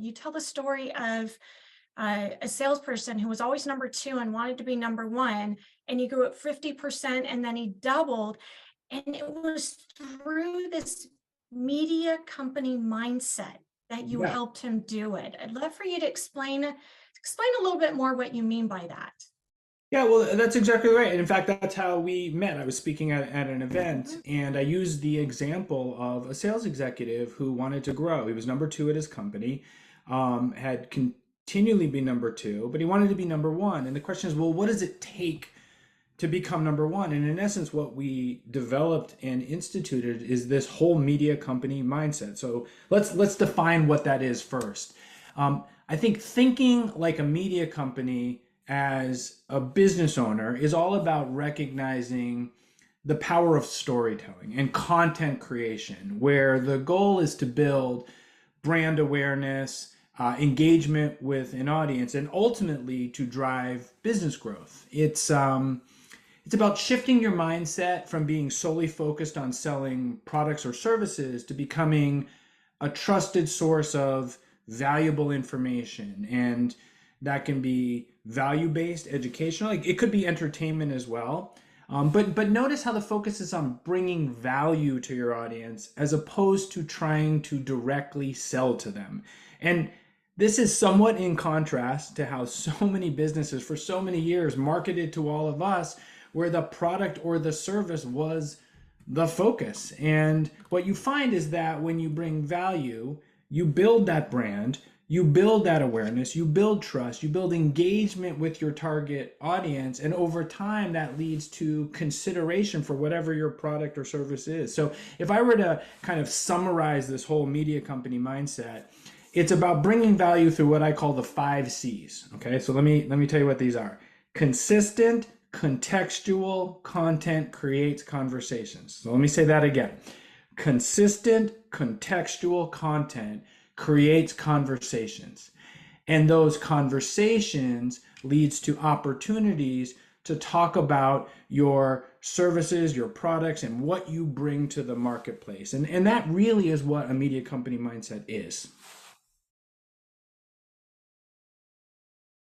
You tell the story of a salesperson who was always number two and wanted to be number one, and he grew at 50% and then he doubled. And it was through this media company mindset that you Yeah. helped him do it. I'd love for you to explain a little bit more what you mean by that. Yeah, well, that's exactly right. And in fact, that's how we met. I was speaking at an event Mhm. and I used the example of a sales executive who wanted to grow. He was number two at his company, had continually been number two, but he wanted to be number one. And the question is, well, what does it take to become number one? And in essence, what we developed and instituted is this whole media company mindset. So let's define what that is first. I think thinking like a media company as a business owner is all about recognizing the power of storytelling and content creation, where the goal is to build brand awareness, engagement with an audience, and ultimately to drive business growth. It's about shifting your mindset from being solely focused on selling products or services to becoming a trusted source of valuable information. And that can be value-based, educational. Like it could be entertainment as well. But notice how the focus is on bringing value to your audience as opposed to trying to directly sell to them. And this is somewhat in contrast to how so many businesses for so many years marketed to all of us, where the product or the service was the focus. And what you find is that when you bring value, you build that brand, you build that awareness, you build trust, you build engagement with your target audience, and over time that leads to consideration for whatever your product or service is. So if I were to kind of summarize this whole media company mindset, it's about bringing value through what I call the 5 C's. Okay, so let me tell you what these are. Consistent, contextual content creates conversations. So let me say that again. Consistent, contextual content creates conversations. And those conversations leads to opportunities to talk about your services, your products, and what you bring to the marketplace. And that really is what a media company mindset is.